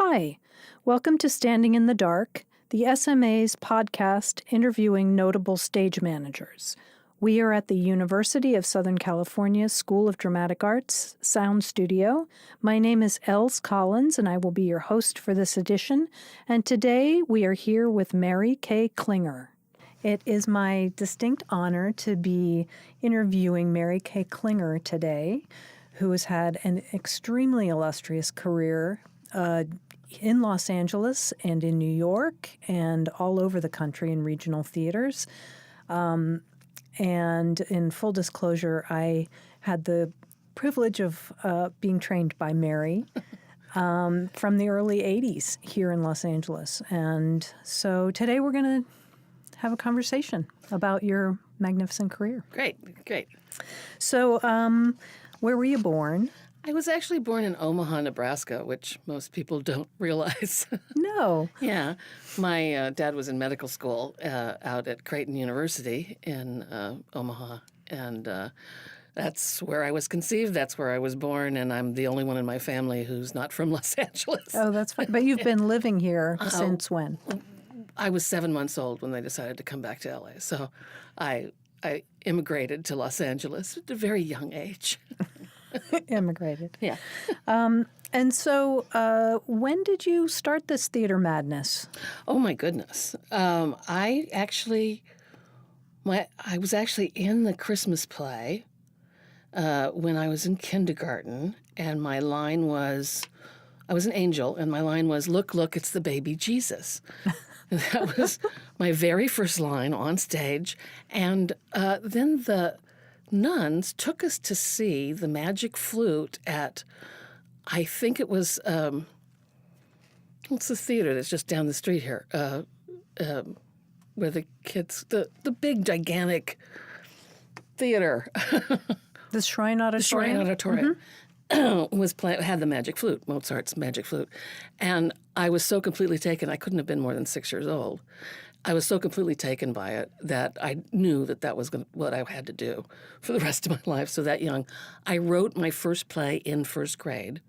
Hi, welcome to Standing in the Dark, the SMA's podcast interviewing notable stage managers. We are at the University of Southern California School of Dramatic Arts Sound Studio. My name is Els Collins, and I will be your host for this edition. And today we are here with Mary Kay Klinger. It is my distinct honor to be interviewing Mary Kay Klinger today, who has had an extremely illustrious career in Los Angeles and in New York and all over the country in regional theaters. And in full disclosure, I had the privilege of being trained by Mary from the early 80s here in Los Angeles. And so today we're going to have a conversation about your magnificent career. Great. So where were you born? I was actually born in Omaha, Nebraska, which most people don't realize. No. Yeah. My dad was in medical school out at Creighton University in Omaha, and that's where I was conceived. That's where I was born, and I'm the only one in my family who's not from Los Angeles. Oh, that's fine. But you've been living here since when? I was 7 months old when they decided to come back to LA, so I immigrated to Los Angeles at a very young age. Immigrated. Yeah. And so when did you start this theater madness? Oh, my goodness. I was actually in the Christmas play when I was in kindergarten, and my line was, I was an angel, and my line was, "Look, look, it's the baby Jesus." That was my very first line on stage. And then the nuns took us to see the magic flute at, I think it was, what's the theater that's just down the street here, where the kids, the big, gigantic theater. The Shrine Auditorium? The Shrine Auditorium. Mm-hmm. Had the magic flute, Mozart's magic flute. And I was so completely taken, I couldn't have been more than 6 years old. I was so completely taken by it that I knew that was what I had to do for the rest of my life. So that young, I wrote my first play in first grade,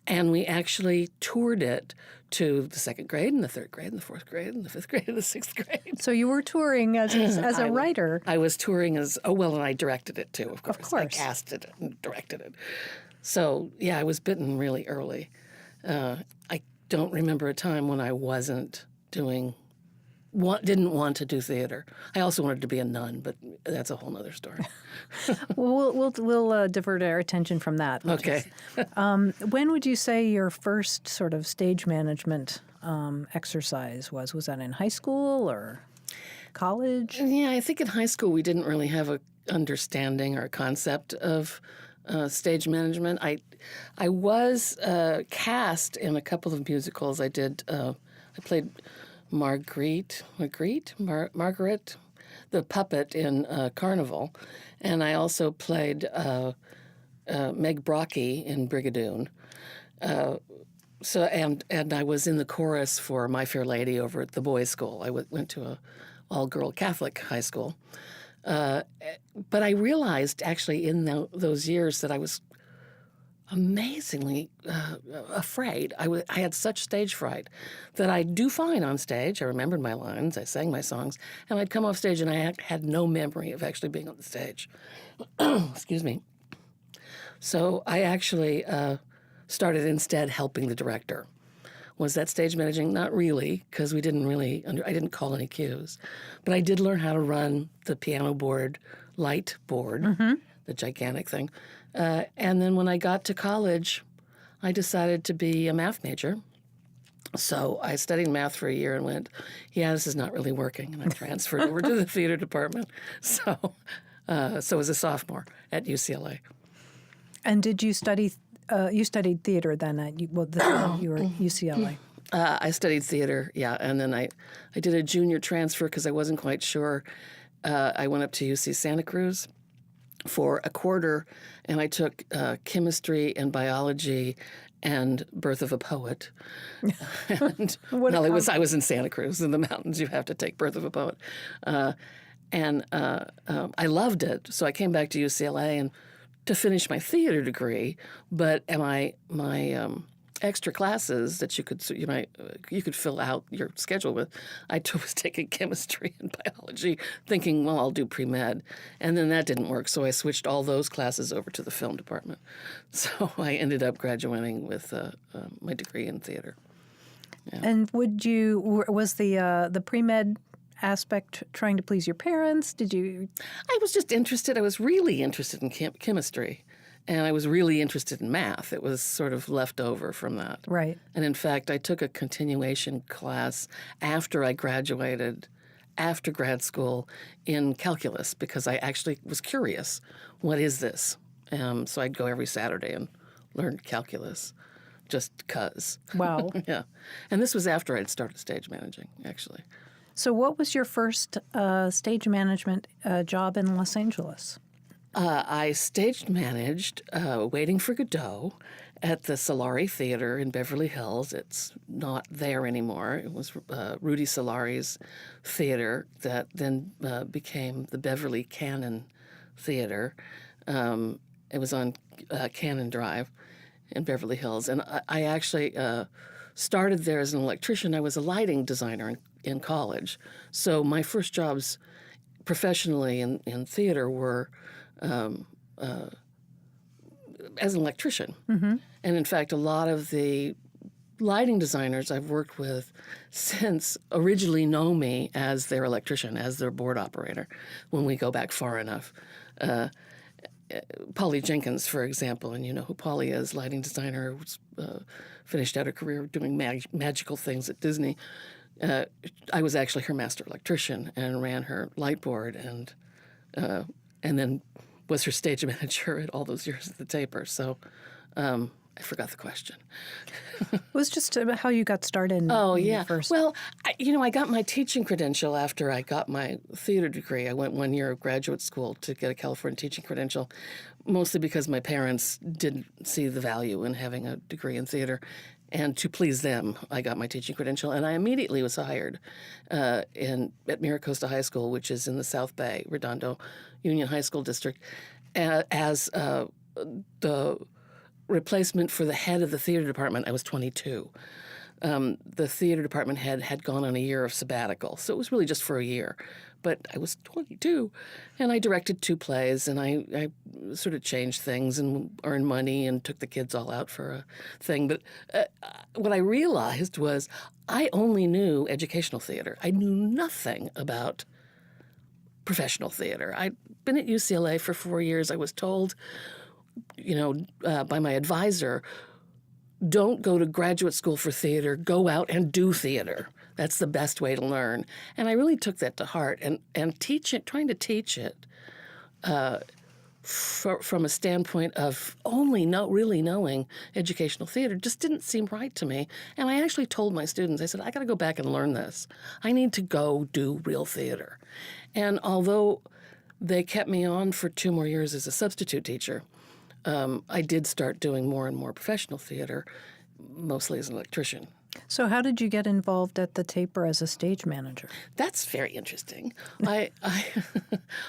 and we actually toured it to the second grade and the third grade and the fourth grade and the fifth grade and the sixth grade. So you were touring as a writer. I was touring and I directed it too, of course. Of course. I casted it and directed it. So, yeah, I was bitten really early. I don't remember a time when I didn't want to do theater. I also wanted to be a nun, but that's a whole other story. We'll divert our attention from that. Okay. When would you say your first sort of stage management exercise was? Was that in high school or college? Yeah, I think in high school we didn't really have a understanding or a concept of stage management. I was cast in a couple of musicals. I played Marguerite, the puppet in Carnival, and I also played Meg Brocky in Brigadoon. And I was in the chorus for My Fair Lady over at the boys' school. I went to a all-girl Catholic high school. But I realized actually in those years that I was amazingly afraid. I had such stage fright that I'd do fine on stage. I remembered my lines, I sang my songs, and I'd come off stage and I had no memory of actually being on the stage. Excuse me. So I actually started instead helping the director. Was that stage managing? Not really, because we didn't really, I didn't call any cues. But I did learn how to run the piano board, light board, the gigantic thing. And then when I got to college, I decided to be a math major. So I studied math for a year and went, yeah, this is not really working. And I transferred over to the theater department. So as a sophomore at UCLA. And did you study? You studied theater then you were at UCLA. I studied theater, yeah, and then I did a junior transfer because I wasn't quite sure. I went up to UC Santa Cruz for a quarter, and I took chemistry and biology and Birth of a Poet. And, I was in Santa Cruz in the mountains. You have to take Birth of a Poet, and I loved it. So I came back to UCLA and to finish my theater degree, but my extra classes that you could fill out your schedule with. I was taking chemistry and biology, thinking, well, I'll do pre-med, and then that didn't work, so I switched all those classes over to the film department. So I ended up graduating with my degree in theater. Yeah. And was the pre-med aspect trying to please your parents? Did you? I was just interested. I was really interested in chemistry. And I was really interested in math. It was sort of left over from that. Right. And in fact, I took a continuation class after I graduated, after grad school, in calculus, because I actually was curious. What is this? So I'd go every Saturday and learn calculus, just because. Wow. Yeah. And this was after I'd started stage managing, actually. So what was your first stage management job in Los Angeles? I stage managed Waiting for Godot at the Solari Theater in Beverly Hills. It's not there anymore. It was Rudy Solari's theater that then became the Beverly Cannon Theater. It was on Cannon Drive in Beverly Hills. And I actually started there as an electrician. I was a lighting designer in college. So my first jobs professionally in theater were as an electrician. Mm-hmm. And in fact, a lot of the lighting designers I've worked with since originally know me as their electrician, as their board operator, when we go back far enough. Polly Jenkins, for example, and you know who Polly is, lighting designer, finished out her career doing magical things at Disney. I was actually her master electrician and ran her light board and then was her stage manager at all those years at the Taper. So I forgot the question. It was just about how you got started. Oh, yeah. First. Well, I got my teaching credential after I got my theater degree. I went 1 year of graduate school to get a California teaching credential, mostly because my parents didn't see the value in having a degree in theater. And to please them, I got my teaching credential, and I immediately was hired at Miracosta High School, which is in the South Bay, Redondo Union High School District, as the replacement for the head of the theater department. I was 22. The theater department head had gone on a year of sabbatical, so it was really just for a year. But I was 22, and I directed 2 plays, and I sort of changed things and earned money and took the kids all out for a thing. But what I realized was I only knew educational theater. I knew nothing about professional theater. I'd been at UCLA for 4 years. I was told, by my advisor, don't go to graduate school for theater, go out and do theater. That's the best way to learn. And I really took that to heart and trying to teach it from a standpoint of only really knowing educational theater just didn't seem right to me. And I actually told my students, I said, I got to go back and learn this. I need to go do real theater. And although they kept me on for 2 more years as a substitute teacher, I did start doing more and more professional theater, mostly as an electrician. So how did you get involved at the Taper as a stage manager? That's very interesting. I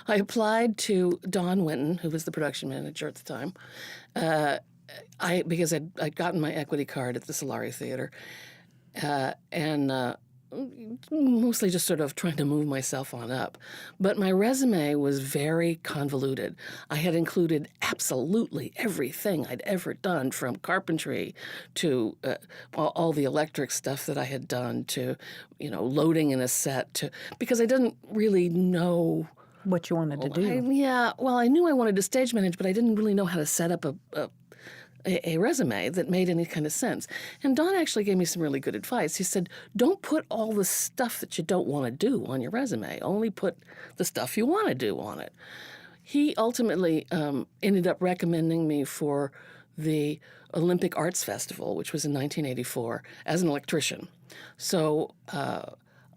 applied to Don Winton, who was the production manager at the time, because I'd gotten my equity card at the Solari Theater, and mostly just sort of trying to move myself on up. But my resume was very convoluted. I had included absolutely everything I'd ever done, from carpentry to all the electric stuff that I had done to, loading in a set, because I didn't really know what you wanted to do. I knew I wanted to stage manage, but I didn't really know how to set up a resume that made any kind of sense. And Don actually gave me some really good advice. He said, don't put all the stuff that you don't want to do on your resume. Only put the stuff you want to do on it. He ultimately ended up recommending me for the Olympic Arts Festival, which was in 1984, as an electrician. So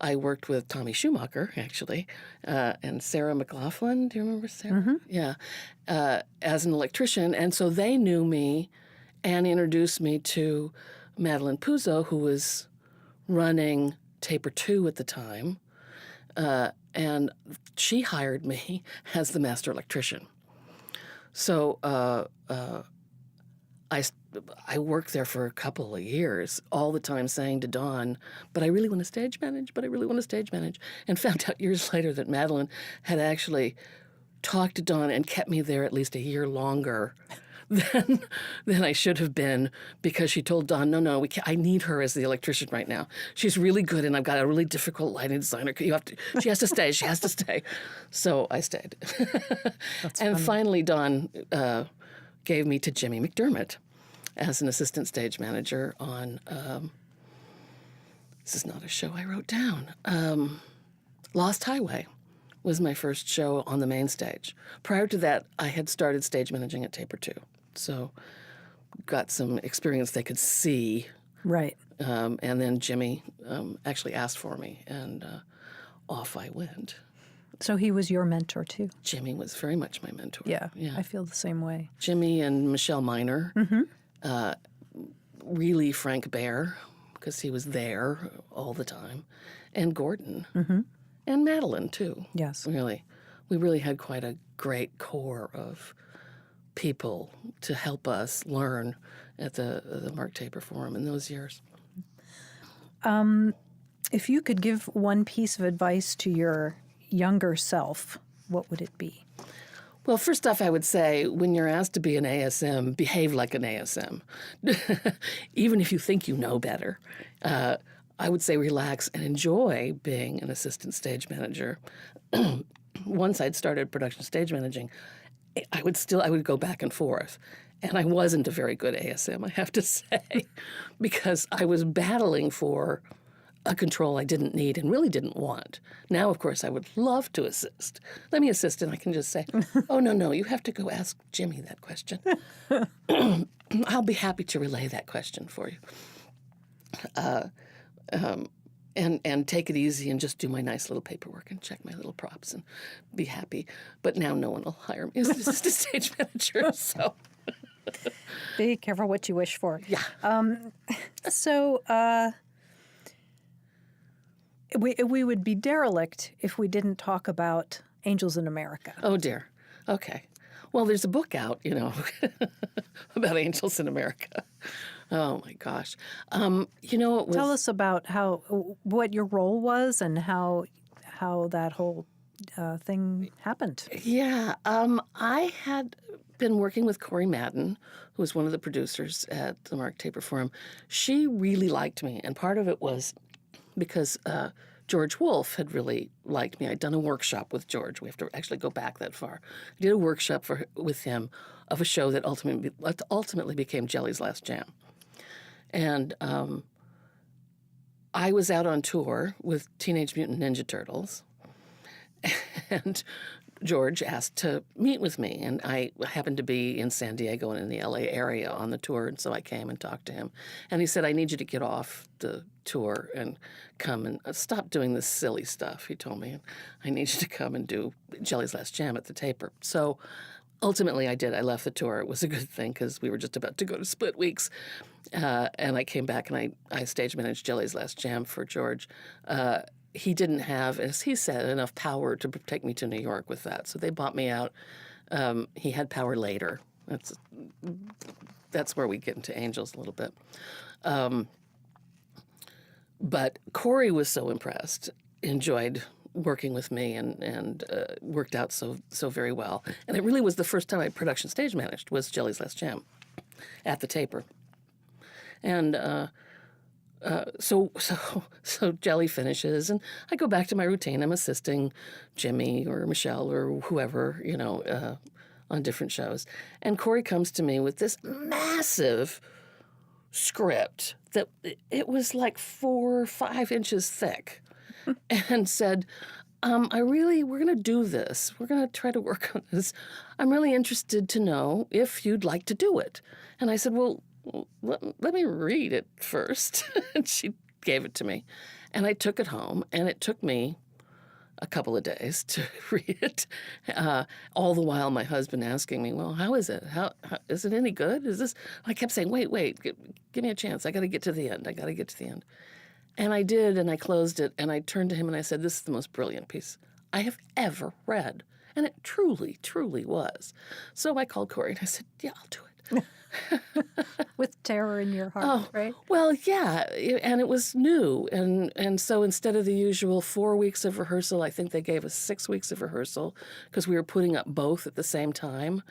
I worked with Tommy Schumacher, actually, and Sarah McLaughlin. Do you remember Sarah? Mm-hmm. Yeah. As an electrician. And so they knew me and introduced me to Madeline Puzo, who was running Taper 2 at the time. And she hired me as the master electrician. So I I worked there for a couple of years, all the time saying to Dawn, but I really want to stage manage, but I really want to stage manage. And found out years later that Madeline had actually talked to Dawn and kept me there at least a year longer than I should have been, because she told Dawn, no, we can't, I need her as the electrician right now. She's really good, and I've got a really difficult lighting designer. She has to stay. She has to stay. So I stayed. And finally, Dawn gave me to Jimmy McDermott as an assistant stage manager on, this is not a show I wrote down, Lost Highway was my first show on the main stage. Prior to that, I had started stage managing at Taper 2. So got some experience they could see. Right. And then Jimmy actually asked for me, and off I went. So he was your mentor, too? Jimmy was very much my mentor. Yeah. I feel the same way. Jimmy and Michelle Miner. Really Frank Bear, because he was there all the time. And Gordon. And Madeline, too. Yes. Really. We really had quite a great core of people to help us learn at the Mark Taper Forum in those years. If you could give one piece of advice to your younger self, what would it be? Well, first off, I would say when you're asked to be an ASM, behave like an ASM. Even if you think you know better. I would say relax and enjoy being an assistant stage manager. Once I'd started production stage managing, I would go back and forth. And I wasn't a very good ASM, I have to say, because I was battling for a control I didn't need and really didn't want. Now, of course, I would love to assist. Let me assist, and I can just say, oh, no, you have to go ask Jimmy that question. I'll be happy to relay that question for you. And take it easy and just do my nice little paperwork and check my little props and be happy. But now no one will hire me as an assistant stage manager, so... Be careful what you wish for. Yeah. We would be derelict if we didn't talk about Angels in America. Oh, dear. Okay. Well, there's a book out, about Angels in America. Oh, my gosh. Tell us about what your role was and how that whole thing happened. Yeah. I had been working with Corey Madden, who was one of the producers at the Mark Taper Forum. She really liked me, and part of it was because George Wolfe had really liked me. I'd done a workshop with George. We have to actually go back that far. I did a workshop with him of a show that ultimately became Jelly's Last Jam. And I was out on tour with Teenage Mutant Ninja Turtles, and George asked to meet with me, and I happened to be in San Diego and in the LA area on the tour, and so I came and talked to him. And he said, I need you to get off the tour and come and stop doing this silly stuff, he told me. I need you to come and do Jelly's Last Jam at the Taper. So ultimately I did. I left the tour. It was a good thing because we were just about to go to split weeks. And I came back and I stage managed Jelly's Last Jam for George. He didn't have, as he said, enough power to take me to New York with that. So they bought me out. He had power later. That's where we get into Angels a little bit. But Corey was so impressed, enjoyed working with me, and worked out so very well. And it really was the first time I production stage managed was Jelly's Last Jam at the Taper. And so Jelly finishes, and I go back to my routine. I'm assisting Jimmy or Michelle or whoever, on different shows. And Corey comes to me with this massive script that it was like 4 or 5 inches thick, and said, we're going to do this. We're going to try to work on this. I'm really interested to know if you'd like to do it. And I said, well, let me read it first. And she gave it to me. And I took it home, and it took me a couple of days to read it, all the while my husband asking me, well, how is it? How is it any good? Is this? I kept saying, wait, give me a chance. I got to get to the end. And I did, and I closed it, and I turned to him and I said, this is the most brilliant piece I have ever read. And it truly, truly was. So I called Corey and I said, yeah, I'll do it. With terror in your heart, right? Well, yeah, and it was new. And so instead of the usual 4 weeks of rehearsal, I think they gave us 6 weeks of rehearsal because we were putting up both at the same time.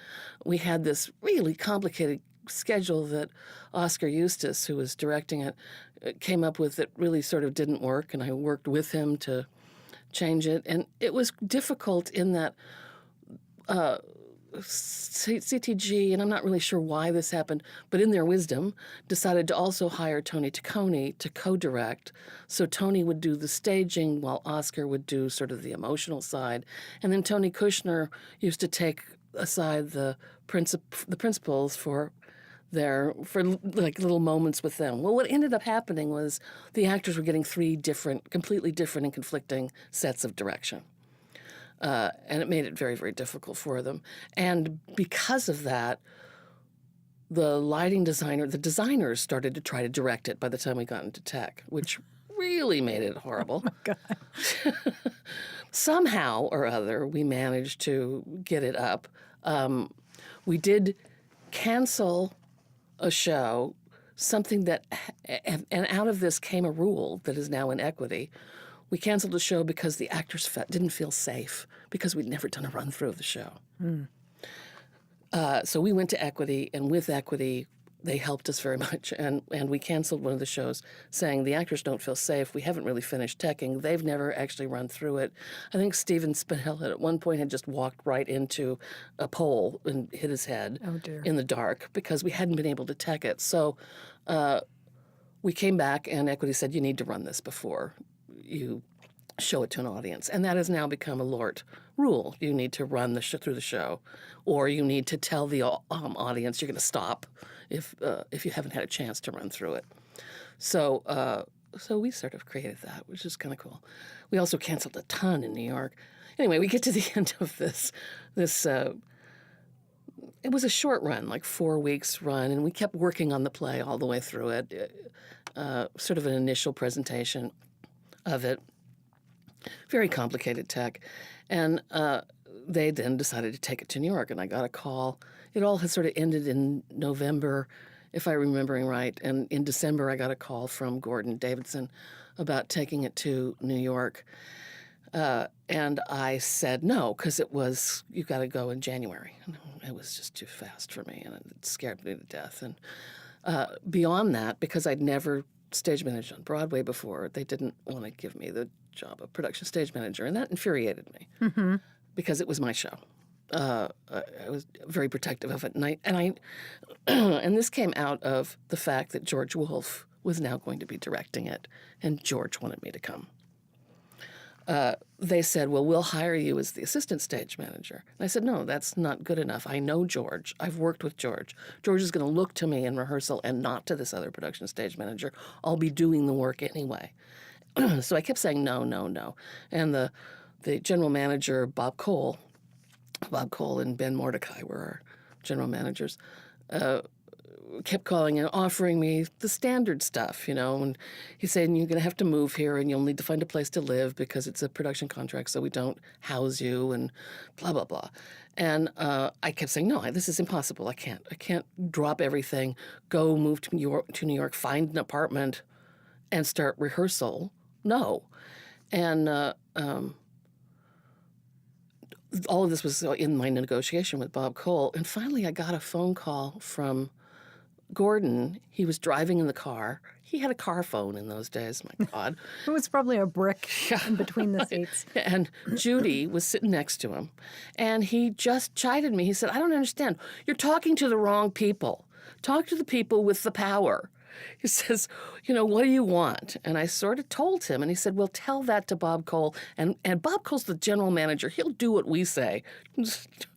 We had this really complicated schedule that Oscar Eustace, who was directing it, came up with that really sort of didn't work, and I worked with him to change it. And it was difficult in that CTG, and I'm not really sure why this happened, but in their wisdom, decided to also hire Tony Taccone to co-direct. So Tony would do the staging while Oscar would do sort of the emotional side. And then Tony Kushner used to take aside the principals for like little moments with them. Well, what ended up happening was the actors were getting 3 completely different and conflicting sets of direction. And it made it very, very difficult for them. And because of that, the designers started to try to direct it by the time we got into tech, which really made it horrible. Oh, my God. Somehow or other, we managed to get it up. We did cancel a show, something that, and out of this came a rule that is now in Equity. We canceled the show because the actors didn't feel safe because we'd never done a run-through of the show. So we went to Equity, and with Equity, they helped us very much. And we canceled one of the shows saying the actors don't feel safe. We haven't really finished teching. They've never actually run through it. I think Steven Spinell at one point had just walked right into a pole and hit his head in the dark because we hadn't been able to tech it. So we came back, and Equity said, you need to run this before you show it to an audience. And that has now become a LORT rule. You need to run through the show, or you need to tell the audience you're going to stop if you haven't had a chance to run through it. So we sort of created that, which is kind of cool. We also canceled a ton in New York. Anyway, we get to the end of this it was a short run, like 4 weeks run, and we kept working on the play all the way through it, sort of an initial presentation of it. Very complicated tech. And they then decided to take it to New York, and I got a call. It all had sort of ended in November, if I'm remembering right. And in December, I got a call from Gordon Davidson about taking it to New York. And I said no, because it was, you got to go in January. It was just too fast for me, and it scared me to death. And beyond that, because I'd never stage managed on Broadway before, they didn't want to give me the job of production stage manager, and that infuriated me because it was my show. I was very protective of it, and this came out of the fact that George Wolfe was now going to be directing it, and George wanted me to come. They said, well, we'll hire you as the assistant stage manager. And I said, no, that's not good enough. I know George. I've worked with George. George is going to look to me in rehearsal and not to this other production stage manager. I'll be doing the work anyway. So I kept saying no, no, no. And the general manager, Bob Cole and Ben Mordecai were our general managers, kept calling and offering me the standard stuff, and he's saying, you're going to have to move here and you'll need to find a place to live because it's a production contract, so we don't house you and blah, blah, blah. And I kept saying, no, this is impossible. I can't drop everything, go move to New York, find an apartment and start rehearsal. No. And all of this was in my negotiation with Bob Cole. And finally I got a phone call from Gordon. He was driving in the car. He had a car phone in those days, my God. It was probably a brick in between the seats. And Judy was sitting next to him. And he just chided me. He said, I don't understand. You're talking to the wrong people. Talk to the people with the power. He says, what do you want? And I sort of told him, and he said, well, tell that to Bob Cole. And Bob Cole's the general manager. He'll do what we say.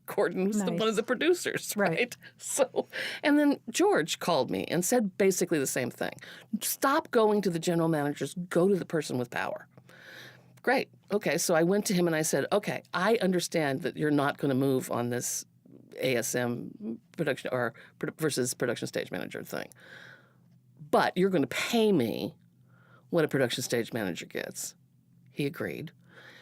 Gordon was one of the producers, right? So, and then George called me and said basically the same thing. Stop going to the general managers. Go to the person with power. Great. Okay, so I went to him and I said, okay, I understand that you're not going to move on this ASM production or versus production stage manager thing. But you're going to pay me what a production stage manager gets. He agreed.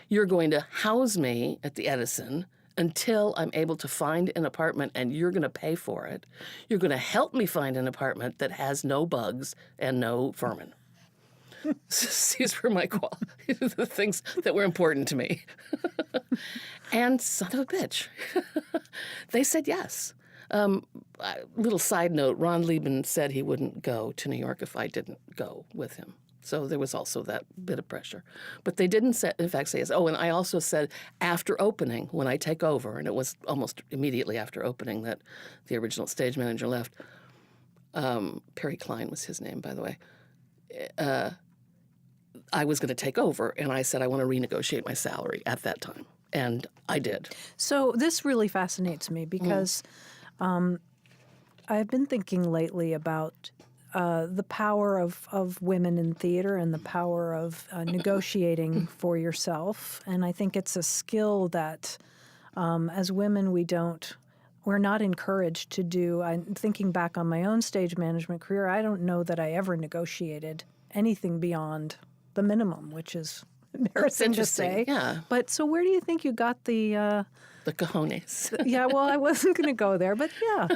You're going to house me at the Edison until I'm able to find an apartment and you're going to pay for it. You're going to help me find an apartment that has no bugs and no vermin. These were the things that were important to me. And son of a bitch, they said yes. Little side note, Ron Liebman said he wouldn't go to New York if I didn't go with him. So there was also that bit of pressure. But they didn't, in fact, say yes. Oh, and I also said after opening, when I take over, and it was almost immediately after opening that the original stage manager left. Perry Klein was his name, by the way. I was going to take over, and I said I want to renegotiate my salary at that time. And I did. So this really fascinates me because I've been thinking lately about the power of women in theater and the power of negotiating for yourself. And I think it's a skill that as women we're not encouraged to do. I'm thinking back on my own stage management career. I don't know that I ever negotiated anything beyond the minimum, which is embarrassing to say. Yeah. But so where do you think you got the cojones. Yeah, well, I wasn't going to go there, but yeah,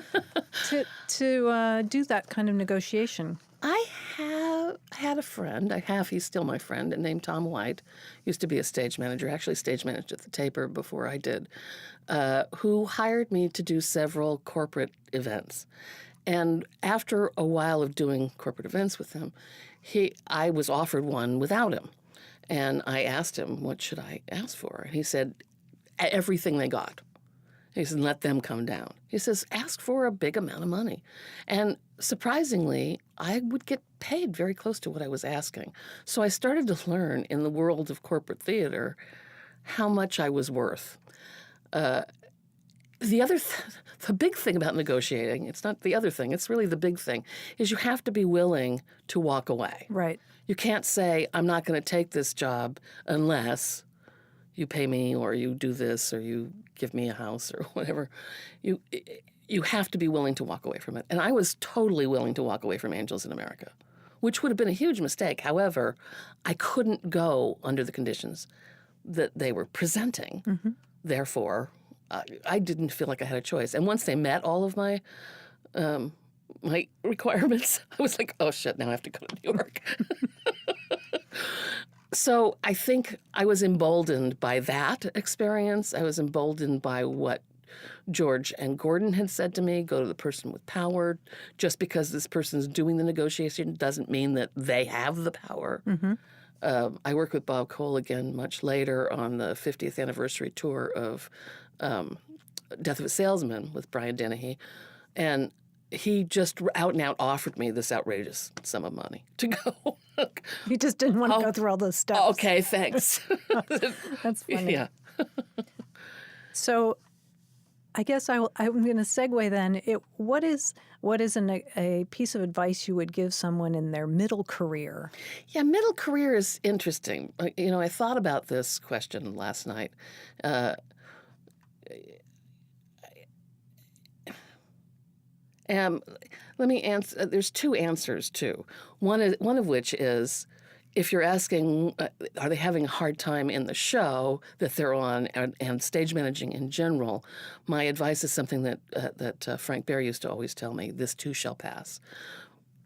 to do that kind of negotiation. I have had a friend, he's still my friend, named Tom White, used to be a stage manager, actually stage managed at the Taper before I did, who hired me to do several corporate events. And after a while of doing corporate events with him, I was offered one without him. And I asked him, what should I ask for? And he said, everything they got. He said, let them come down. He says, ask for a big amount of money. And surprisingly, I would get paid very close to what I was asking. So I started to learn in the world of corporate theater how much I was worth. The big thing about negotiating, it's not the other thing, it's really the big thing, is you have to be willing to walk away. Right. You can't say, I'm not going to take this job unless you pay me or you do this or you give me a house or whatever. You have to be willing to walk away from it. And I was totally willing to walk away from Angels in America, which would have been a huge mistake. However, I couldn't go under the conditions that they were presenting. Mm-hmm. Therefore, I didn't feel like I had a choice. And once they met all of my requirements, I was like, oh, shit, now I have to go to New York. So I think I was emboldened by that experience. I was emboldened by what George and Gordon had said to me, go to the person with power. Just because this person's doing the negotiation doesn't mean that they have the power. Mm-hmm. I worked with Bob Cole again much later on the 50th anniversary tour of Death of a Salesman with Brian Dennehy. And he just out and out offered me this outrageous sum of money to go. You just didn't want to go through all those steps. Okay, thanks. That's funny. Yeah. So I guess I'm going to segue then. What is a piece of advice you would give someone in their middle career? Yeah, middle career is interesting. I thought about this question last night. Let me answer. There's two answers too. One of which is, if you're asking, are they having a hard time in the show that they're on and stage managing in general? My advice is something that Frank Bear used to always tell me: "This too shall pass."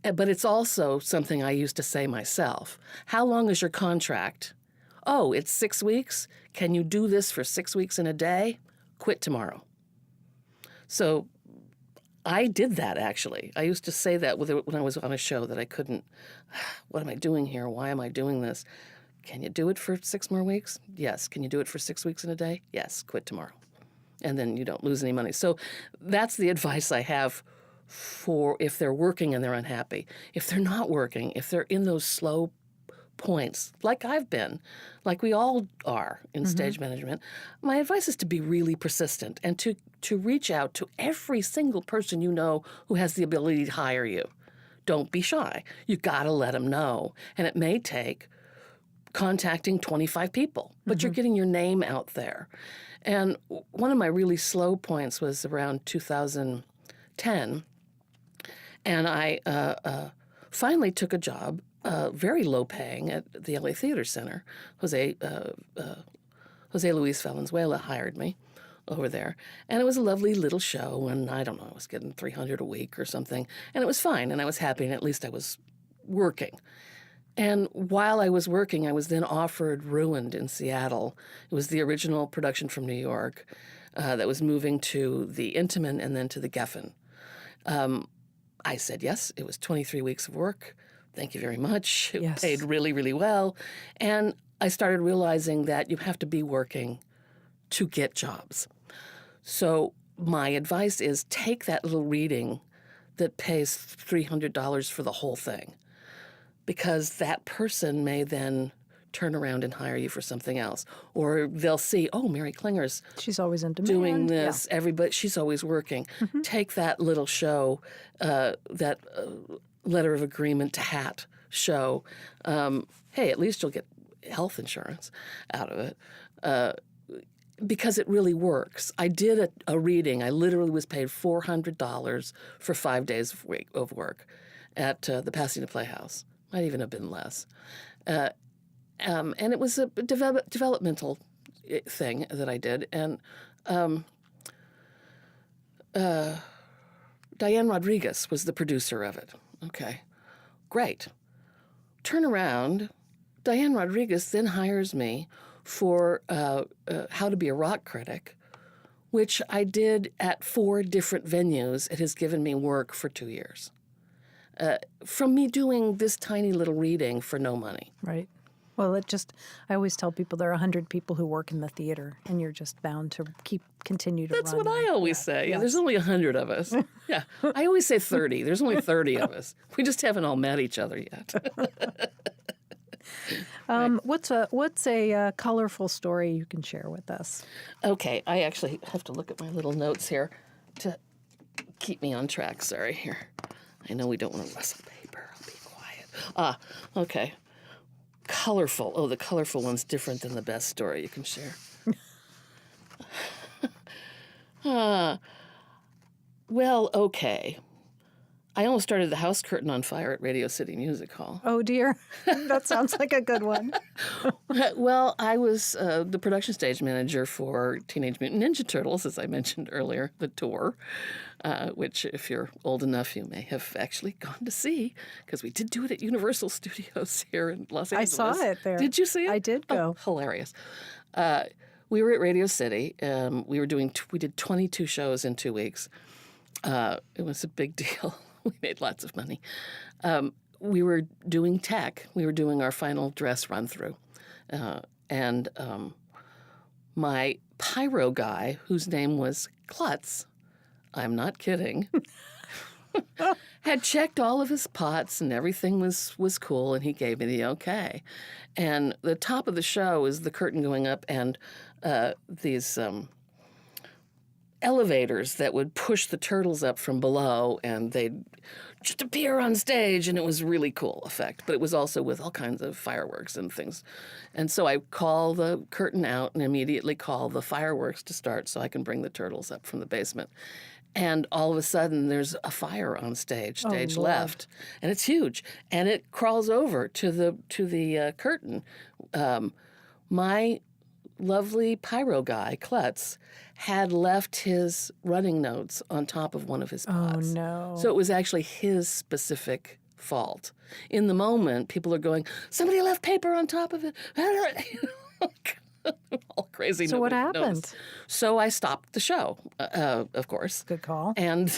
But it's also something I used to say myself. How long is your contract? Oh, it's 6 weeks. Can you do this for 6 weeks in a day? Quit tomorrow. So I did that, actually. I used to say that when I was on a show that I couldn't, what am I doing here? Why am I doing this? Can you do it for 6 more weeks? Yes. Can you do it for 6 weeks in a day? Yes. Quit tomorrow. And then you don't lose any money. So that's the advice I have for if they're working and they're unhappy. If they're not working, if they're in those slow points, like I've been, like we all are in stage management, my advice is to be really persistent and to reach out to every single person you know who has the ability to hire you. Don't be shy. You got to let them know. And it may take contacting 25 people, but you're getting your name out there. And one of my really slow points was around 2010, and I finally took a job, very low paying, at the LA Theater Center. Jose Luis Valenzuela hired me over there. And it was a lovely little show, and I don't know, I was getting $300 a week or something. And it was fine, and I was happy, and at least I was working. And while I was working, I was then offered Ruined in Seattle. It was the original production from New York that was moving to the Intiman and then to the Geffen. I said yes. It was 23 weeks of work. Thank you very much. It Yes. paid really, really well. And I started realizing that you have to be working to get jobs. So my advice is take that little reading that pays $300 for the whole thing, because that person may then turn around and hire you for something else. Or they'll see, oh, Mary Klinger's She's always in demand. doing this. Everybody, she's always working. Take that little show, that letter of agreement to hat show. Hey, at least you'll get health insurance out of it, because it really works. I did a reading. I literally was paid $400 for 5 days of work at the Pasadena Playhouse. Might even have been less. And it was a developmental thing that I did. And Diane Rodriguez was the producer of it. Okay, great. Turn around. Diane Rodriguez then hires me for How to Be a Rock Critic, which I did at 4 different venues. It has given me work for 2 years. From me doing this tiny little reading for no money. Right. Well, I always tell people there are 100 people who work in the theater, and you're just bound to continue to That's run. what I always say. Yes. There's only 100 of us. Yeah. I always say 30. There's only 30 of us. We just haven't all met each other yet. What's a colorful story you can share with us? Okay. I actually have to look at my little notes here to keep me on track. Sorry, here. I know we don't want to rustle paper. I'll be quiet. Okay. Colorful. Oh, the colorful one's different than the best story you can share. Well, okay. I almost started the house curtain on fire at Radio City Music Hall. Oh, dear. That sounds like a good one. Well, I was the production stage manager for Teenage Mutant Ninja Turtles, as I mentioned earlier, the tour, which, if you're old enough, you may have actually gone to see, because we did do it at Universal Studios here in Los Angeles. I saw it there. Did you see it? I did go. Oh, hilarious. We were at Radio City. We did 22 shows in 2 weeks. It was a big deal. We made lots of money. We were doing tech. We were doing our final dress run-through. And my pyro guy, whose name was Klutz, I'm not kidding, had checked all of his pots and everything was cool, and he gave me the okay. And the top of the show is the curtain going up, and these elevators that would push the turtles up from below, and they'd just appear on stage, and it was a really cool effect. But it was also with all kinds of fireworks and things. And so I call the curtain out and immediately call the fireworks to start so I can bring the turtles up from the basement. And all of a sudden, there's a fire on stage Lord. left, and it's huge. And it crawls over to the curtain. My lovely pyro guy, Klutz, had left his running notes on top of one of his pots. Oh, no. So it was actually his specific fault. In the moment, people are going, somebody left paper on top of it. All crazy. So what Nobody happened? noticed. So I stopped the show, of course. Good call. And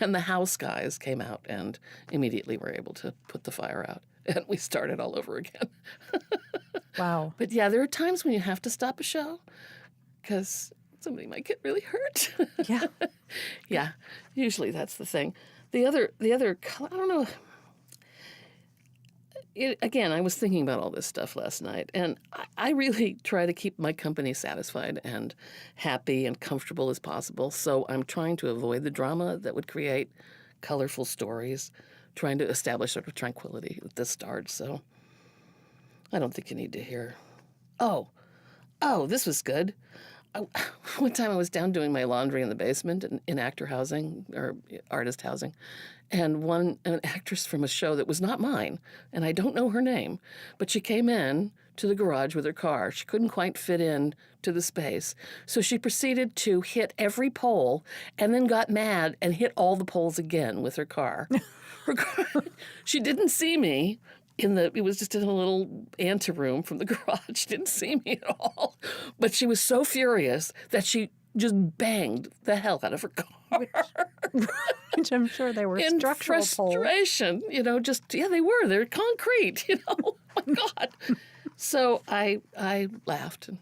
the house guys came out and immediately were able to put the fire out. And we started all over again. Wow. But yeah, there are times when you have to stop a show because somebody might get really hurt. Yeah. Yeah, usually that's the thing. The other, I don't know. Again, I was thinking about all this stuff last night, and I really try to keep my company satisfied and happy and comfortable as possible. So I'm trying to avoid the drama that would create colorful stories, trying to establish sort of tranquility at the start. So I don't think you need to hear. Oh, this was good. One time I was down doing my laundry in the basement in actor housing or artist housing, and an actress from a show that was not mine, and I don't know her name, but she came in to the garage with her car. She couldn't quite fit in to the space. So she proceeded to hit every pole and then got mad and hit all the poles again with her car. She didn't see me. It was just in a little anteroom from the garage. She didn't see me at all. But she was so furious that she just banged the hell out of her car. Which I'm sure they were In structural poles. frustration, they were. They're concrete, Oh my God. So I laughed and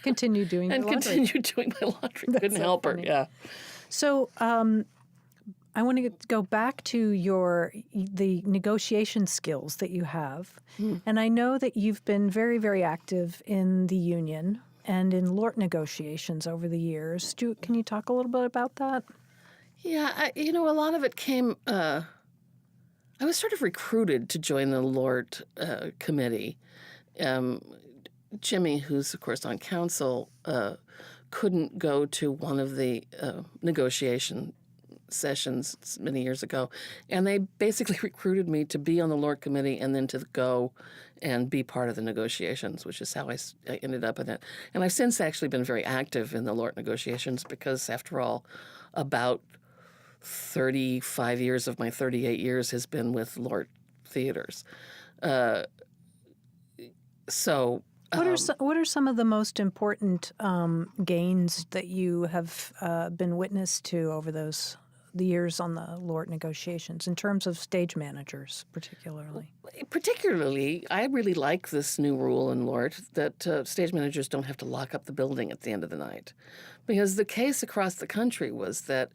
Continued doing your laundry. continued doing my laundry. Couldn't help her. Yeah. So I want to go back to the negotiation skills that you have. And I know that you've been very, very active in the union and in LORT negotiations over the years. Can you talk a little bit about that? Yeah, a lot of it came. I was sort of recruited to join the LORT committee. Jimmy, who's of course on council, couldn't go to one of the negotiation sessions many years ago, and they basically recruited me to be on the LORT committee and then to go and be part of the negotiations, which is how I ended up in it. And I've since actually been very active in the LORT negotiations because, after all, about 35 years of my 38 years has been with LORT theaters. What are some of the most important gains that you have been witness to over the years on the LORT negotiations in terms of stage managers, particularly? Particularly, I really like this new rule in LORT that stage managers don't have to lock up the building at the end of the night, because the case across the country was that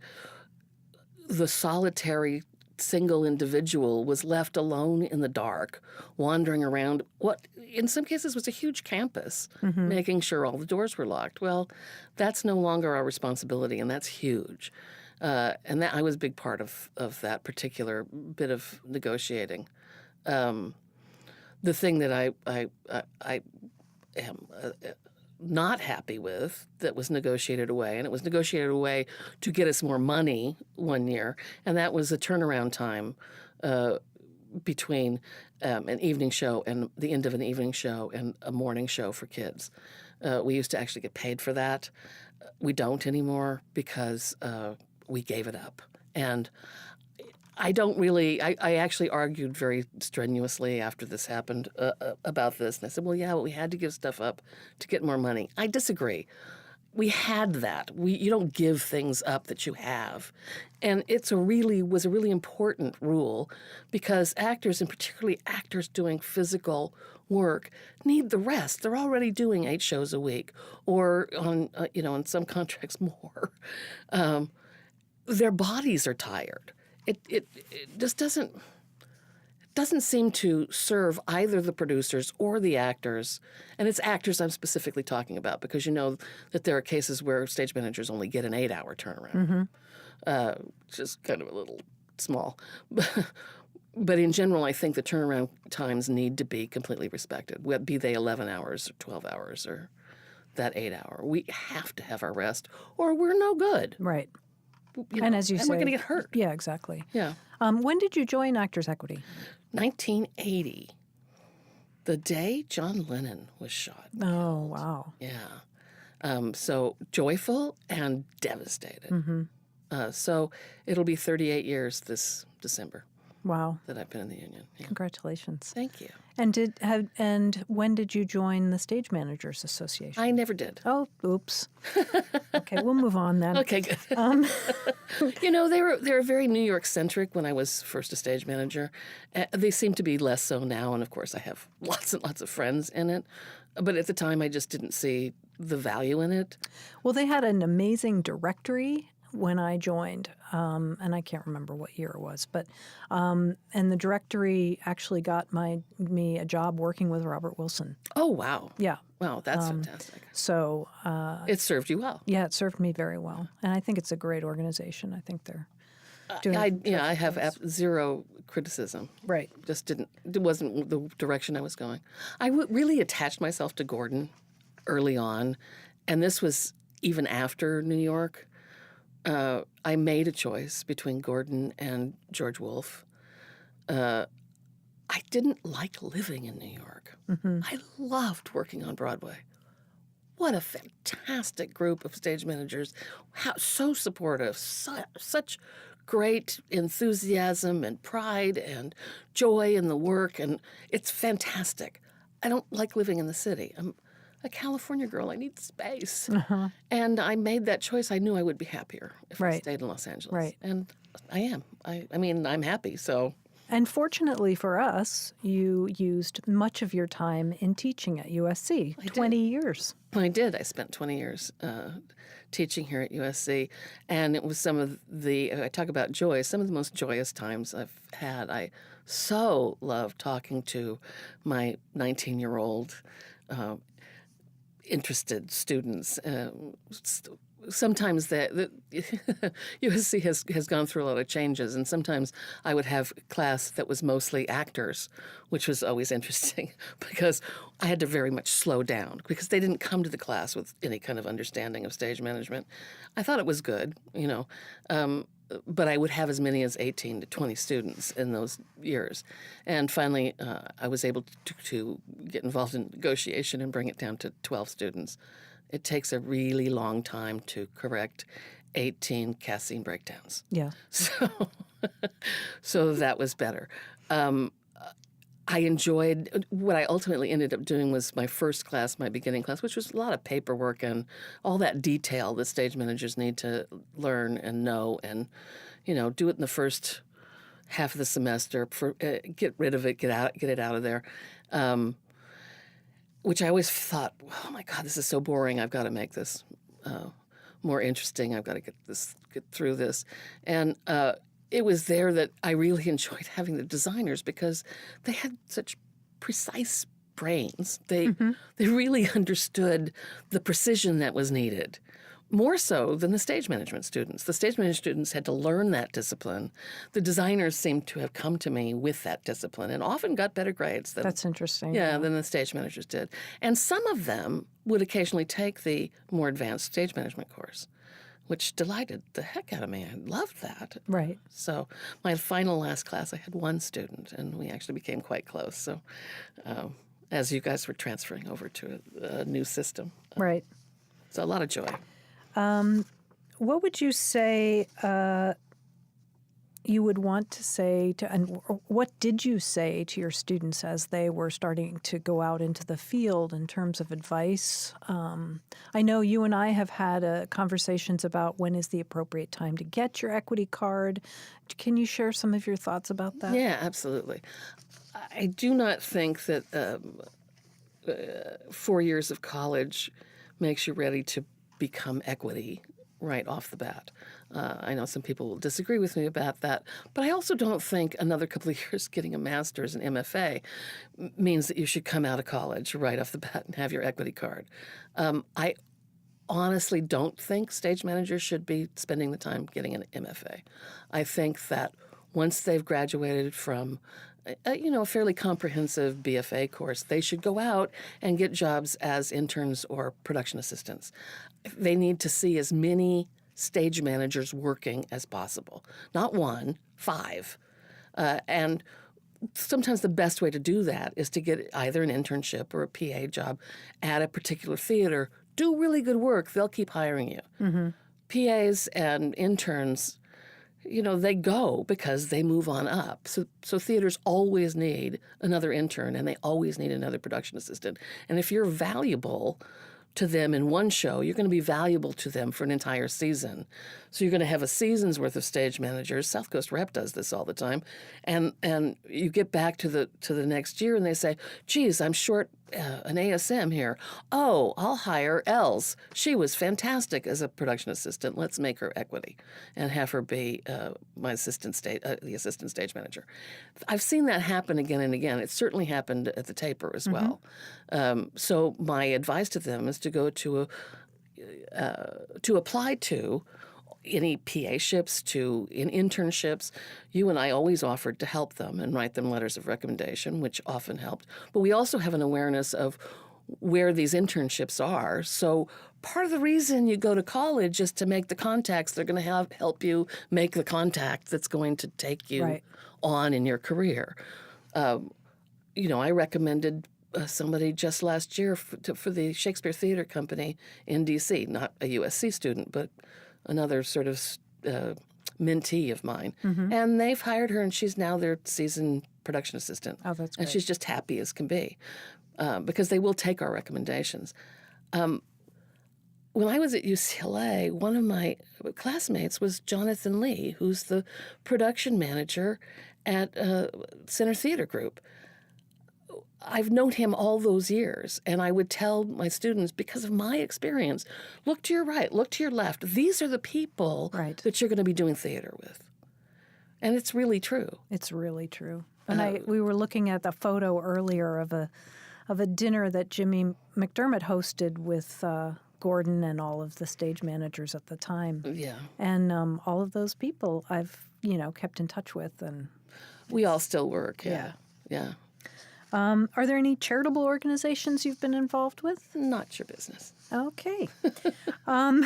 the solitary single individual was left alone in the dark, wandering around what in some cases was a huge campus, making sure all the doors were locked. Well, that's no longer our responsibility, and that's huge. And that I was a big part of that particular bit of negotiating. The thing that I am not happy with that was negotiated away, and it was negotiated away to get us more money one year, and that was a turnaround time between an evening show and the end of an evening show and a morning show for kids. We used to actually get paid for that. We don't anymore because we gave it up. And I actually argued very strenuously after this happened about this. And I said, well, yeah, but we had to give stuff up to get more money. I disagree. We had that. You don't give things up that you have. And was a really important rule because actors, and particularly actors doing physical work, need the rest. They're already doing 8 shows a week, or on some contracts more. Their bodies are tired. It just doesn't seem to serve either the producers or the actors. And it's actors I'm specifically talking about, because you know that there are cases where stage managers only get an 8-hour turnaround, which is kind of a little small. But in general, I think the turnaround times need to be completely respected, be they 11 hours or 12 hours or that 8-hour. We have to have our rest, or we're no good. Right. And as you say, we're going to get hurt. Yeah, exactly. Yeah. When did you join Actors Equity? 1980, the day John Lennon was shot. Oh, wow. Yeah. So joyful and devastated. So it'll be 38 years this December. Wow. That I've been in the union. Yeah. Congratulations. Thank you. And when did you join the Stage Managers Association? I never did. Oh, oops. Okay, we'll move on then. Okay, good. They were very New York centric when I was first a stage manager. They seem to be less so now, and of course I have lots and lots of friends in it. But at the time, I just didn't see the value in it. Well, they had an amazing directory when I joined, and I can't remember what year it was, but and the directory actually got me a job working with Robert Wilson. Oh, wow. Yeah. Wow, that's fantastic. So it served you well. Yeah, it served me very well, and I think it's a great organization. I think they're doing. I have zero criticism. Right. It wasn't the direction I was going. I really attached myself to Gordon early on, and this was even after New York. I made a choice between Gordon and George Wolfe. I didn't like living in New York. I loved working on Broadway. What a fantastic group of stage managers. So supportive, such great enthusiasm and pride and joy in the work, and it's fantastic. I don't like living in the city. I'm a California girl. I need space. And I made that choice. I knew I would be happier if I Right. stayed in Los Angeles. Right. And I am. I mean, I'm happy, so... And fortunately for us, you used much of your time in teaching at USC, 20 years. I did. I spent 20 years teaching here at USC, and it was some of the, I talk about joy, some of the most joyous times I've had. I so love talking to my 19-year-old interested students. Sometimes the USC has gone through a lot of changes, and sometimes I would have class that was mostly actors, which was always interesting because I had to very much slow down because they didn't come to the class with any kind of understanding of stage management. I thought it was good, but I would have as many as 18 to 20 students in those years. And finally, I was able to get involved in negotiation and bring it down to 12 students. It takes a really long time to correct 18 cast scene breakdowns. Yeah. So that was better. I enjoyed, what I ultimately ended up doing was my first class, my beginning class, which was a lot of paperwork and all that detail that stage managers need to learn and know and, do it in the first half of the semester, get rid of it, get it out of there. Which I always thought, oh my God, this is so boring. I've got to make this more interesting. I've got to get through this. And it was there that I really enjoyed having the designers because they had such precise brains. They really understood the precision that was needed. More so than the stage management students. The stage management students had to learn that discipline. The designers seemed to have come to me with that discipline and often got better grades than, That's interesting. than the stage managers did. And some of them would occasionally take the more advanced stage management course, which delighted the heck out of me. I loved that. Right. So my last class, I had one student, and we actually became quite close. So as you guys were transferring over to a new system. Right. So a lot of joy. What would you say you would want to say to, and what did you say to your students as they were starting to go out into the field in terms of advice? I know you and I have had conversations about when is the appropriate time to get your equity card. Can you share some of your thoughts about that? Yeah, absolutely. I do not think that 4 years of college makes you ready to become equity right off the bat. I know some people will disagree with me about that, but I also don't think another couple of years getting a master's and MFA means that you should come out of college right off the bat and have your equity card. I honestly don't think stage managers should be spending the time getting an MFA. I think that once they've graduated from a fairly comprehensive BFA course, they should go out and get jobs as interns or production assistants. They need to see as many stage managers working as possible. Not 1, 5. And sometimes the best way to do that is to get either an internship or a PA job at a particular theater. Do really good work. They'll keep hiring you. Mm-hmm. PAs and interns, they go because they move on up. So theaters always need another intern, and they always need another production assistant. And if you're valuable to them in one show, you're going to be valuable to them for an entire season. So you're going to have a season's worth of stage managers. South Coast Rep does this all the time. And you get back to the next year, and they say, geez, I'm short an ASM here. Oh, I'll hire Els. She was fantastic as a production assistant. Let's make her equity and have her be the assistant stage manager. I've seen that happen again and again. It certainly happened at the Taper as well. So my advice to them is to go to apply to any PA-ships, in internships. You and I always offered to help them and write them letters of recommendation, which often helped. But we also have an awareness of where these internships are. So part of the reason you go to college is to make the contacts that are going to help you make the contact that's going to take you on in your career. I recommended somebody just last year for the Shakespeare Theater Company in D.C., not a USC student, but another sort of mentee of mine. And they've hired her, and she's now their season production assistant. Oh, that's And great. she's just happy as can be because they will take our recommendations. When I was at UCLA, one of my classmates was Jonathan Lee, who's the production manager at Center Theater Group. I've known him all those years, and I would tell my students, because of my experience, look to your right, look to your left. These are the people Right. that you're going to be doing theater with. And it's really true. It's really true. And we were looking at the photo earlier of a dinner that Jimmy McDermott hosted with Gordon and all of the stage managers at the time. Yeah. And all of those people I've, kept in touch with. And We all still work, yeah. are there any charitable organizations you've been involved with? Not your business. Okay. How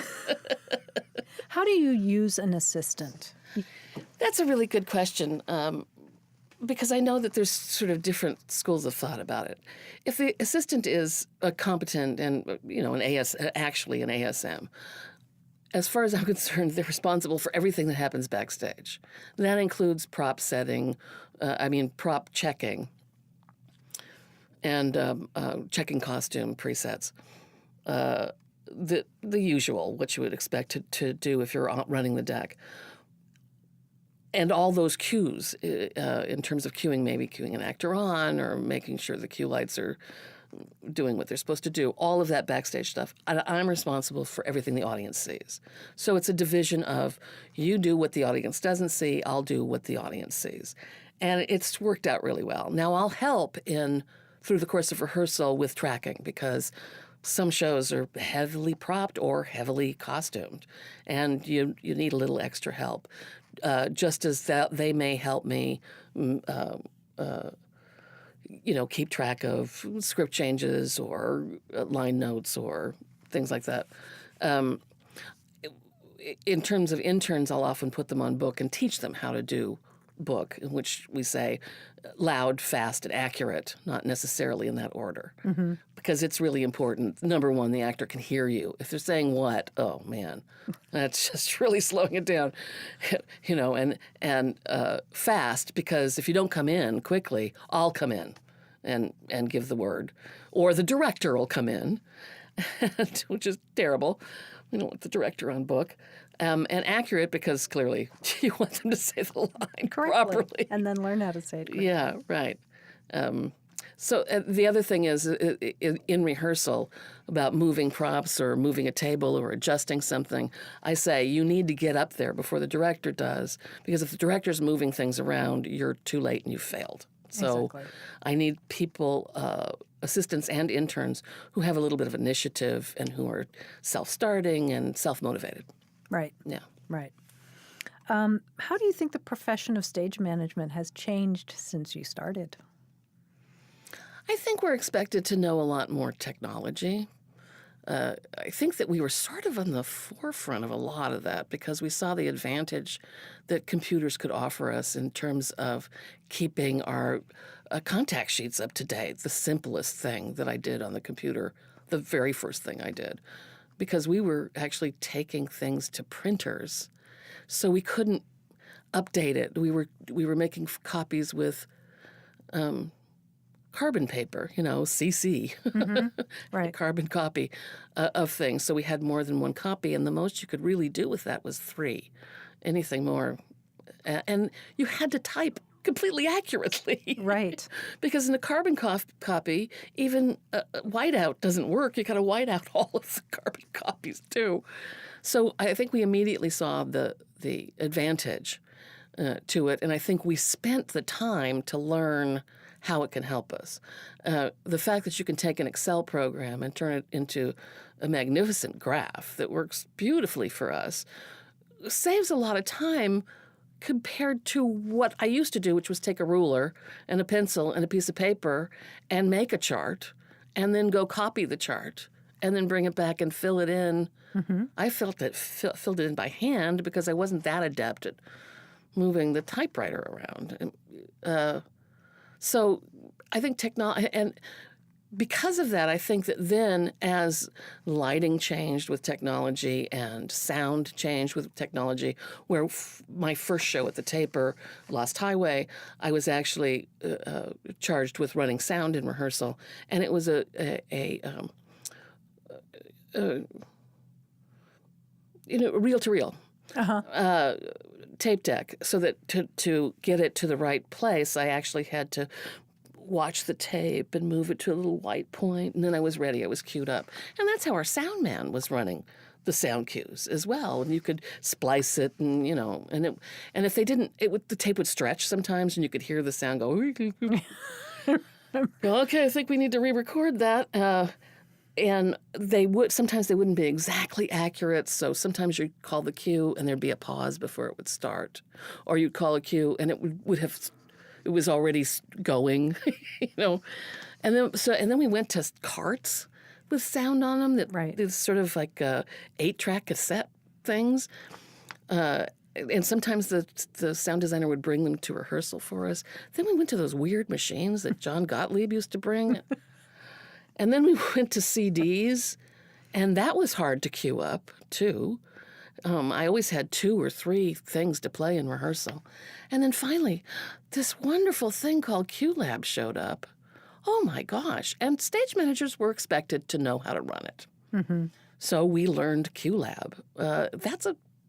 do you use an assistant? That's a really good question because I know that there's sort of different schools of thought about it. If the assistant is a competent and, actually an ASM, as far as I'm concerned, they're responsible for everything that happens backstage. That includes prop setting, prop checking, and checking costume presets. The usual, what you would expect to do if you're running the deck. And all those cues, in terms of cueing, maybe cueing an actor on or making sure the cue lights are doing what they're supposed to do, all of that backstage stuff. I'm responsible for everything the audience sees. So it's a division of you do what the audience doesn't see, I'll do what the audience sees. And it's worked out really well. Now I'll help through the course of rehearsal with tracking because some shows are heavily propped or heavily costumed, and you need a little extra help. Just as that they may help me, keep track of script changes or line notes or things like that. In terms of interns, I'll often put them on book and teach them how to do book, in which we say loud, fast, and accurate, not necessarily in that order. Because it's really important. Number one, the actor can hear you. If they're saying what, oh man, that's just really slowing it down. And fast, because if you don't come in quickly, I'll come in and give the word. Or the director will come in, which is terrible. We don't want the director on book. And accurate, because clearly you want them to say the line properly. And then learn how to say it quickly. Yeah, right. So the other thing is in rehearsal about moving props or moving a table or adjusting something, I say you need to get up there before the director does, because if the director's moving things around, you're too late and you've failed. So Exactly. I need people, assistants and interns, who have a little bit of initiative and who are self-starting and self-motivated. Right. Yeah. Right. How do you think the profession of stage management has changed since you started? I think we're expected to know a lot more technology. I think that we were sort of on the forefront of a lot of that because we saw the advantage that computers could offer us in terms of keeping our contact sheets up to date, the simplest thing that I did on the computer, the very first thing I did, because we were actually taking things to printers, so we couldn't update it. We were making copies with carbon paper, CC, Right. carbon copy of things. So we had more than one copy, and the most you could really do with that was 3. Anything more. And you had to type completely accurately. Right. Because in a carbon copy, even whiteout doesn't work. You got to white out all of the carbon copies, too. So I think we immediately saw the advantage to it, and I think we spent the time to learn how it can help us. The fact that you can take an Excel program and turn it into a magnificent graph that works beautifully for us saves a lot of time compared to what I used to do, which was take a ruler and a pencil and a piece of paper and make a chart and then go copy the chart and then bring it back and fill it in. I filled it in by hand because I wasn't that adept at moving the typewriter around. So I think technology, and because of that, I think that then as lighting changed with technology and sound changed with technology, where my first show at the Taper, Lost Highway, I was actually charged with running sound in rehearsal, and it was a reel-to-reel tape deck, so that to get it to the right place, I actually had to watch the tape and move it to a little white point, and then I was ready. I was queued up. And that's how our sound man was running the sound cues as well. And you could splice it, and and if they didn't, the tape would stretch sometimes, and you could hear the sound go. Okay, I think we need to re-record that. And sometimes they wouldn't be exactly accurate. So sometimes you'd call the cue and there'd be a pause before it would start, or you'd call a cue and it was already going, And then we went to carts with sound on them that sort of like 8-track cassette things. And sometimes the sound designer would bring them to rehearsal for us. Then we went to those weird machines that John Gottlieb used to bring. And then we went to CDs, and that was hard to cue up, too. I always had 2 or 3 things to play in rehearsal. And then finally, this wonderful thing called QLab showed up. Oh, my gosh. And stage managers were expected to know how to run it. Mm-hmm. So we learned QLab.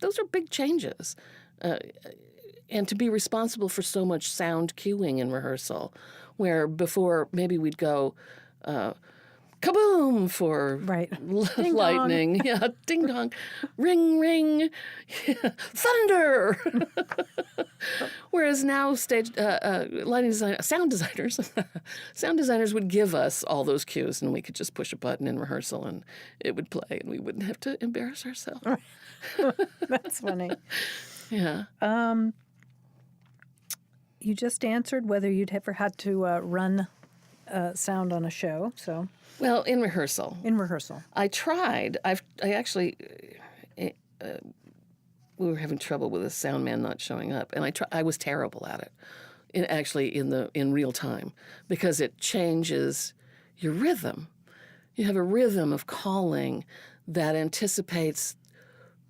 Those are big changes. And to be responsible for so much sound cueing in rehearsal, where before maybe we'd go... kaboom for lightning, ding dong, ring ring, thunder. Whereas now sound designers would give us all those cues, and we could just push a button in rehearsal and it would play, and we wouldn't have to embarrass ourselves. That's funny. Yeah. You just answered whether you'd ever had to run sound on a show, so... Well, in rehearsal. I tried. I actually, we were having trouble with a sound man not showing up, and I was terrible at it. In real time, because it changes your rhythm. You have a rhythm of calling that anticipates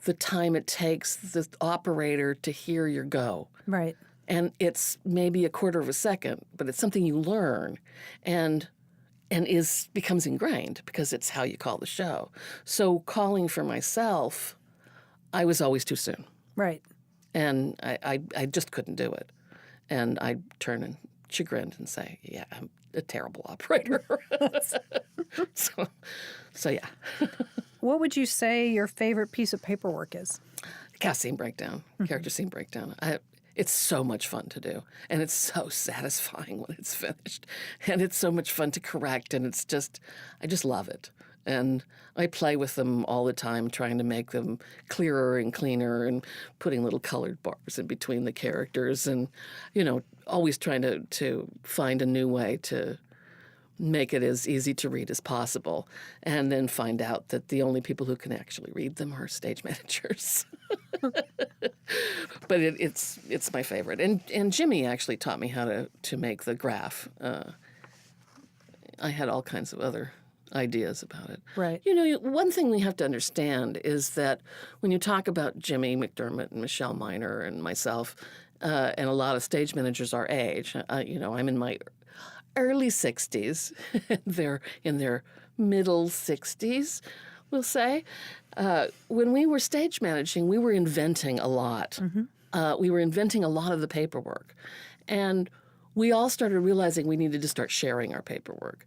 the time it takes the operator to hear your go. Right. And it's maybe a quarter of a second, but it's something you learn, and becomes ingrained because it's how you call the show. So calling for myself, I was always too soon. Right. And I just couldn't do it. And I'd turn and chagrined and say, yeah, I'm a terrible operator. So yeah. What would you say your favorite piece of paperwork is? Cast scene breakdown, character scene breakdown. It's so much fun to do, and it's so satisfying when it's finished, and it's so much fun to correct, and I just love it. And I play with them all the time, trying to make them clearer and cleaner, and putting little colored bars in between the characters, and always trying to find a new way to make it as easy to read as possible, and then find out that the only people who can actually read them are stage managers. But it's my favorite. And Jimmy actually taught me how to make the graph. I had all kinds of other ideas about it. Right. One thing we have to understand is that when you talk about Jimmy McDermott and Michelle Miner and myself, and a lot of stage managers our age, I'm in my early 60s. They're in their middle 60s, we'll say. When we were stage managing, we were inventing a lot. Mm-hmm. We were inventing a lot of the paperwork. And we all started realizing we needed to start sharing our paperwork.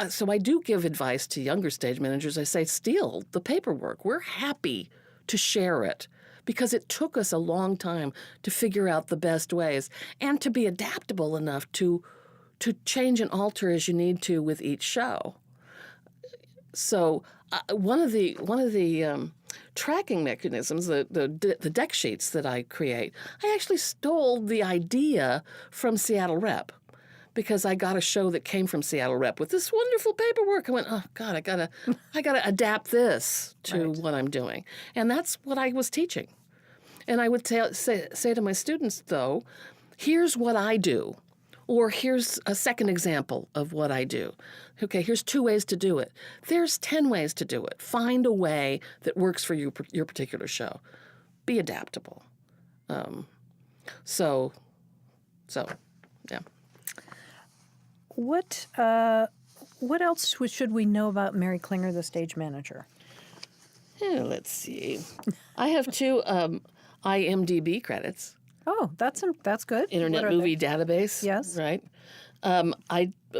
So I do give advice to younger stage managers. I say, steal the paperwork. We're happy to share it, because it took us a long time to figure out the best ways and to be adaptable enough to change and alter as you need to with each show. So one of the tracking mechanisms, the deck sheets that I create, I actually stole the idea from Seattle Rep, because I got a show that came from Seattle Rep with this wonderful paperwork. I went, oh God, I gotta adapt this to what I'm doing, and that's what I was teaching. And I would say to my students, though, here's what I do. Or here's a second example of what I do. Okay, here's 2 ways to do it. There's 10 ways to do it. Find a way that works for you, your particular show. Be adaptable. So, yeah. What else should we know about Mary Klinger, the stage manager? Let's see. I have 2 IMDb credits. Oh, that's good. Internet What are Movie they? Database. Yes. Right.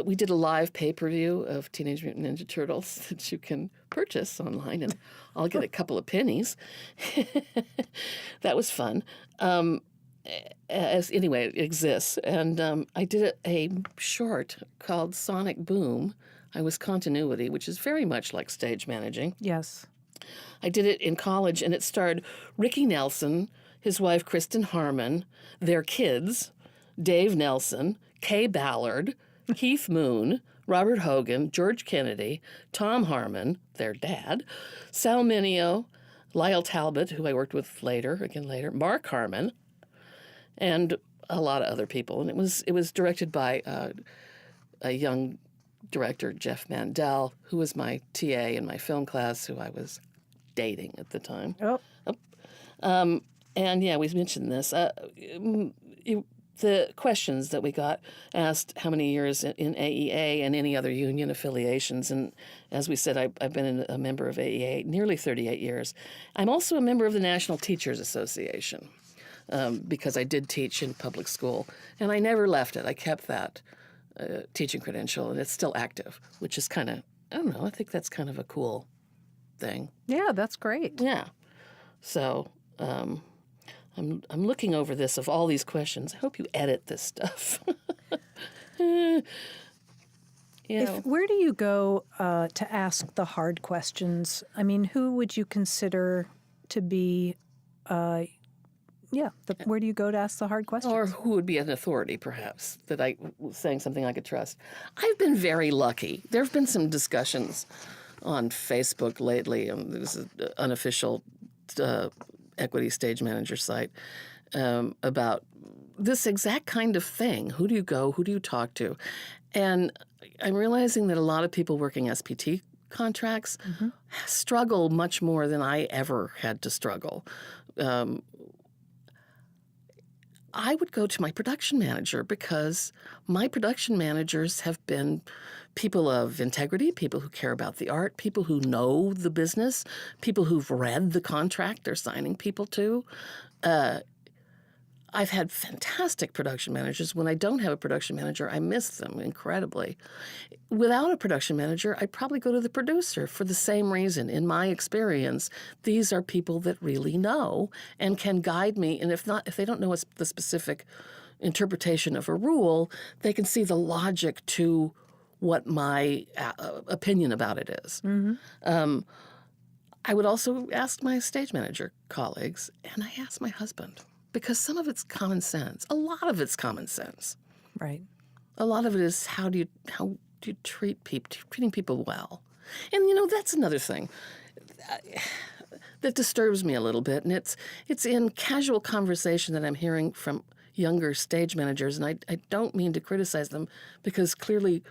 We did a live pay-per-view of Teenage Mutant Ninja Turtles that you can purchase online, and I'll get a couple of pennies. That was fun. Anyway, it exists. And I did a short called Sonic Boom. I was continuity, which is very much like stage managing. Yes. I did it in college, and it starred Ricky Nelson, his wife Kristen Harmon, their kids, Dave Nelson, Kay Ballard, Keith Moon, Robert Hogan, George Kennedy, Tom Harmon, their dad, Sal Mineo, Lyle Talbot, who I worked with later, Mark Harmon, and a lot of other people. And it was directed by a young director, Jeff Mandel, who was my TA in my film class, who I was dating at the time. Oh. And yeah, we mentioned this. The questions that we got asked how many years in AEA and any other union affiliations. And as we said, I've been a member of AEA nearly 38 years. I'm also a member of the National Teachers Association because I did teach in public school. And I never left it. I kept that teaching credential, and it's still active, which is kind of, I don't know, I think that's kind of a cool thing. Yeah, that's great. Yeah. So I'm looking over this of all these questions. I hope you edit this stuff. Where do you go to ask the hard questions? I mean, who would you consider to be, where do you go to ask the hard questions? Or who would be an authority, perhaps, that I was saying something I could trust. I've been very lucky. There have been some discussions on Facebook lately. There's an unofficial equity stage manager site about this exact kind of thing. Who do you go? Who do you talk to? And I'm realizing that a lot of people working SPT contracts struggle much more than I ever had to struggle. I would go to my production manager because my production managers have been people of integrity, people who care about the art, people who know the business, people who've read the contract they're signing people to. I've had fantastic production managers. When I don't have a production manager, I miss them incredibly. Without a production manager, I'd probably go to the producer for the same reason. In my experience, these are people that really know and can guide me. And if they don't know the specific interpretation of a rule, they can see the logic to what my opinion about it is. I would also ask my stage manager colleagues, and I asked my husband. Because some of it's common sense. A lot of it's common sense. Right. A lot of it is how do you treat people, treating people well. And, that's another thing that disturbs me a little bit. And it's in casual conversation that I'm hearing from younger stage managers. And I don't mean to criticize them because clearly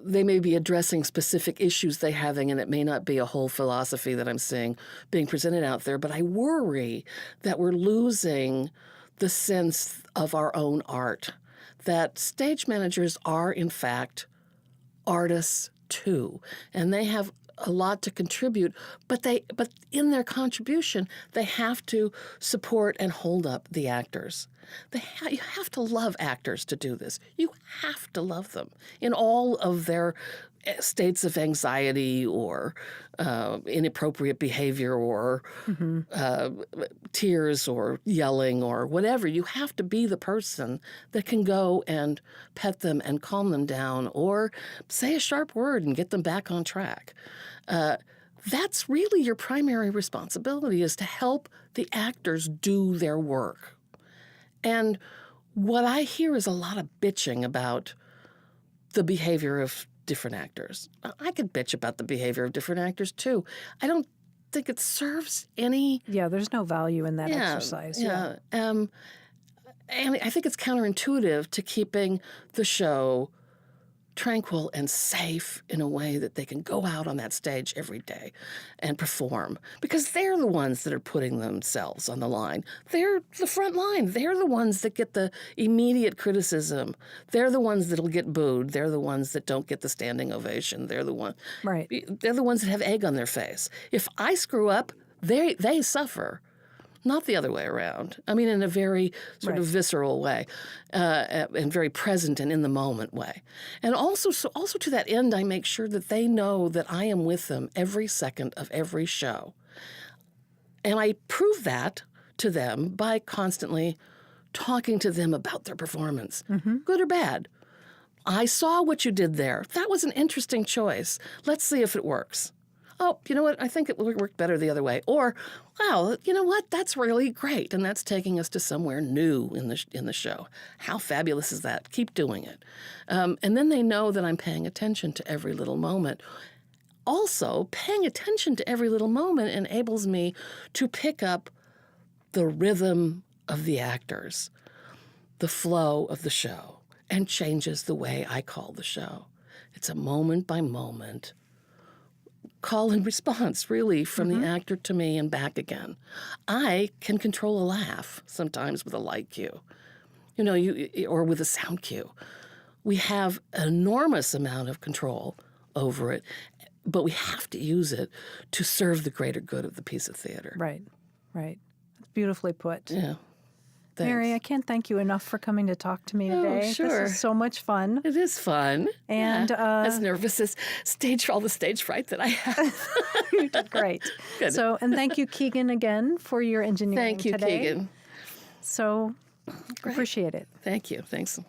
they may be addressing specific issues they're having, and it may not be a whole philosophy that I'm seeing being presented out there. But I worry that we're losing the sense of our own art, that stage managers are, in fact, artists too, and they have a lot to contribute, but in their contribution, they have to support and hold up the actors. You have to love actors to do this. You have to love them in all of their states of anxiety or inappropriate behavior or tears or yelling or whatever. You have to be the person that can go and pet them and calm them down or say a sharp word and get them back on track. That's really your primary responsibility, is to help the actors do their work. And what I hear is a lot of bitching about the behavior of different actors. I could bitch about the behavior of different actors too. I don't think it serves any... Yeah, there's no value in that exercise. Yeah. And I think it's counterintuitive to keeping the show tranquil and safe in a way that they can go out on that stage every day and perform, because they're the ones that are putting themselves on the line. They're the front line. They're the ones that get the immediate criticism. They're the ones that'll get booed. They're the ones that don't get the standing ovation. They're the ones that have egg on their face. If I screw up, they suffer. Not the other way around. I mean, in a very sort of visceral way, and very present and in the moment way. And also to that end, I make sure that they know that I am with them every second of every show. And I prove that to them by constantly talking to them about their performance, good or bad. I saw what you did there. That was an interesting choice. Let's see if it works. Oh, you know what? I think it would work better the other way. Or, wow, you know what? That's really great, and that's taking us to somewhere new in the show. How fabulous is that? Keep doing it. And then they know that I'm paying attention to every little moment. Also, paying attention to every little moment enables me to pick up the rhythm of the actors, the flow of the show, and changes the way I call the show. It's a moment-by-moment call and response, really, from the actor to me and back again. I can control a laugh sometimes with a light cue, or with a sound cue. We have an enormous amount of control over it, but we have to use it to serve the greater good of the piece of theater. Right. That's beautifully put. Yeah. Thanks. Mary, I can't thank you enough for coming to talk to me today. Oh, sure. This is so much fun. It is fun. And as nervous as all the stage fright that I have. You did great. Good. So, and thank you, Keegan, again for your engineering today. Thank you, today. Keegan. So, Great. appreciate it. Thank you. Thanks.